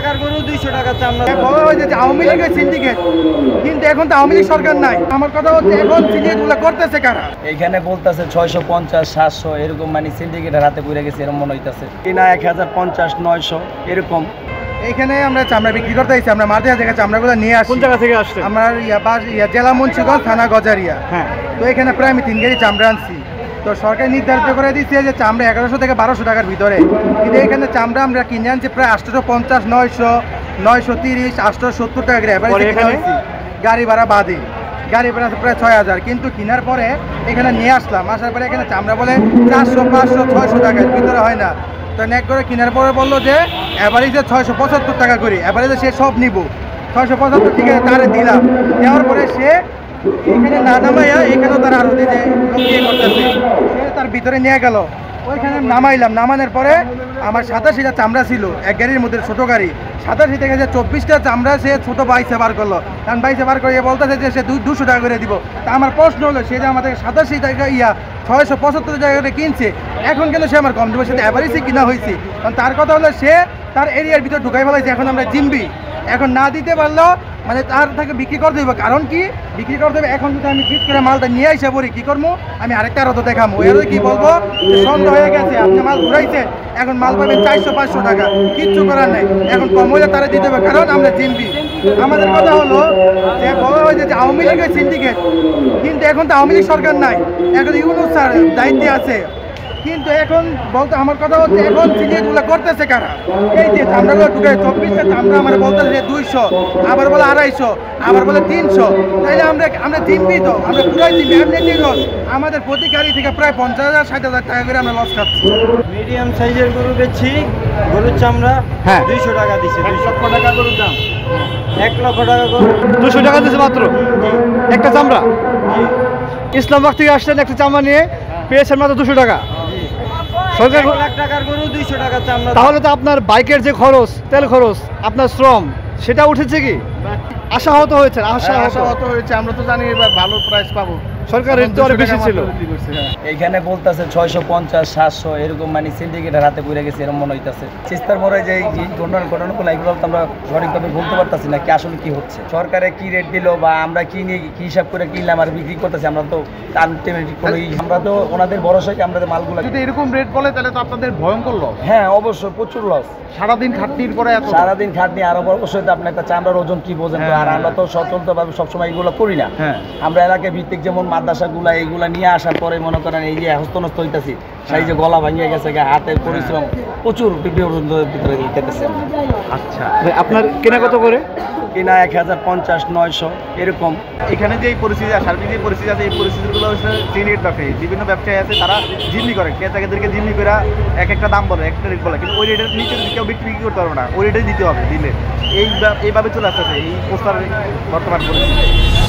টাকার গরু 200 টাকা চামড়া। বলা হয় যে আওয়ামী লীগের সিন্ডিকেট, কিন্তু এখন তো আওয়ামী লীগ সরকার নাই। আমার কথা হচ্ছে এখন সিন্ডিকেটগুলো করতেছে কারা? এখানে বলতেছে 650 700 এরকম, মানে সিন্ডিকেটের হাতে পড়ে গেছে এরকম মনে হইতাছে। কিনা 1050 900 এরকম। এখানে আমরা চামড়া বিক্রি করতে আইছি, আমরা মাঝে জায়গায় চামড়াগুলো নিয়ে আসি। কোন জায়গা থেকে আসছে? আমার জেলা মুন্সিগঞ্জ, থানা গজারিয়া। হ্যাঁ, তো এখানে প্রায় আমি 3 গাড়ি চামড়া আনছি। তো সরকার নির্ধারিত করে দিচ্ছে যে চামড়া 1100 থেকে 1200 টাকার ভিতরে, কিন্তু এখানে চামড়া আমরা কিনে আনছি প্রায় 850 900 930 870 টাকা করে এভারেজ কিনে আনছি, গাড়ি ভাড়া বাদে। গাড়ি ভাড়া প্রায় 6000, কিন্তু কেনার পরে এখানে নিয়ে আসলাম, আসার পরে এখানে চামড়া বলে 400 500 600 টাকার ভিতরে হয় না। তো নেক করে কেনার পরে বললো যে অ্যাভারেজে 675 টাকা করে, অ্যাভারেজে সে সব নিব 675, ঠিক আছে তারে দিলাম। দেওয়ার পরে সে এখানে না নামাইয়া এখানেও তার আরো যে ইয়ে করতেছে, সে তার ভিতরে নিয়ে গেল। ওইখানে নামাইলাম, নামানোর পরে আমার 87টা চামড়া ছিল এক গাড়ির মধ্যে, ছোটো গাড়ি 87 থেকে যে 24টা চামড়া সে ছোটো বাইসে বার করলো। কারণ বাইসে বার করে বলতেছে যে সে 200 টাকা করে দিব। তা আমার প্রশ্ন হলো, সে যে আমাদের 87 টাকা 675 টাকা করে কিনছে, এখন কেন সে আমার কম দেবো? সেটা অ্যাভারেজে কিনা হয়েছে। কারণ তার কথা হলো সে তার এরিয়ার ভিতরে ঢুকাই ফেলাইছে, এখন আমরা জিম্বি। এখন না দিতে পারলেও মানে তার থেকে বিক্রি করতে হবে। কারণ কি বিক্রি করতে হবে? এখন যদি আমি ফিট করে মালটা নিয়ে আসে পড়ি, কী করবো? আমি আরেকটা আরো তো দেখাবো, এর কি বলবো? সন্দেহ হয়ে গেছে, আপনি মাল ঘুরাইছেন, এখন মাল পাবেন 400 500 টাকা, কিচ্ছু করার নেই। এখন কম হলে তারা দিতে হবে, কারণ আমরা জিম্বি। আমাদের কথা হলো যে বলা হয় যে আওয়ামী লীগের সিন্ডিকেট, কিন্তু এখন তো আওয়ামী লীগ সরকার নাই, এখন ইউনূস স্যার দায়িত্বে আছে। কিন্তু এখন বলতে আমার কথা হচ্ছে এখন সিন্ডিকেটগুলো করতেছে কারা? এই যে চামড়াগুলো ঢুকে 24টা চামড়া আমার বলতেছে 200, আবার বলে 250, আবার বলে 300। তাইলে আমরা জিম্বি, তো আমরা পুরাই জিম্বি। এমনি আমাদের প্রতি গাড়ি থেকে প্রায় 50,000 60,000 টাকা করে আমরা লস খাচ্ছি। মিডিয়াম সাইজের গরু বেচছি, গরুর চামড়া হ্যাঁ 200 টাকা দিছে। 1 লক্ষ টাকা গরুর দাম, 1 লক্ষ টাকা গরু 200 টাকা দিচ্ছে মাত্র একটা চামড়া। ইসলামবাগ থেকে আসছেন একটা চামড়া নিয়ে, পেয়েছেন মাত্র 200 টাকা। সরকার 1 লাখ টাকার গরু 200 টাকা চামড়া। তাহলে তো আপনার বাইকের যে খরচ, তেল খরচ, আপনার শ্রম, সেটা উঠেছে কি? আশাহত হয়েছে? আশাহত হয়েছে, আমরা তো জানি এবার ভালো প্রাইস পাবো। সরকারের তো আরো বেশি ছিল। এখানে বলতেছে 650 700 এরকম, মানে সিন্ডিকেটের হাতে পড়ে গেছে এরকম মনে হইতাছে। চিস্তার পরে যে ঘটনাগুলো এগুলো তো আমরা সঠিকভাবে বলতে পারতাছি না কি আসলে কি হচ্ছে। সরকারে কি রেট দিল বা আমরা কি নিয়ে কি হিসাব করে কিনলাম আর বিক্রি করতেছি, আমরা তো আমরা তো ওনাদের ভরসায় আমাদের মালগুলো। যদি এরকম রেট বলে তাহলে তো আপনাদের ভয়ঙ্কর লস। হ্যাঁ অবশ্যই প্রচুর লস। সারাদিন খাটনির পরে সারাদিন খাটনি, আর অবশ্যই তো আপনি একটা চামড়ার ওজন কি বোঝেন তো। আর আমরা তো স্বতন্ত্রভাবে সবসময় এগুলো করি না। আমরা এলাকায় ভিত্তিক যেমন মাদ্রাসাগুলা এইগুলা নিয়ে আসার পরে মনে করেন এই যে হস্তনস্ত হইতেছি, সেই যে গলা ভাঙিয়ে গেছে, হাতের পরিশ্রম প্রচুর ভিতরে দিতেছে। আচ্ছা, আপনার কেনা কত করে? কিনা 1050 900 এরকম। এখানে যে পরিস্থিতি, সার্বিক যে পরিস্থিতি আছে, এই পরিস্থিতিগুলো হচ্ছে সিন্ডিকেট ব্যবসায়ী, বিভিন্ন ব্যবসায়ী আছে, তারা জিম্মি করে, ক্রেতাদেরকে জিম্মি করে একটা দাম বলে, একটা রেট বলে, কিন্তু ওই রেটের নিচে যদি কেউ বিক্রি করতে পারবে না, ওই রেটেই দিতে হবে। দিলে এইভাবে চলে আসতেছে এই পোস্টার বর্তমান পরিস্থিতি।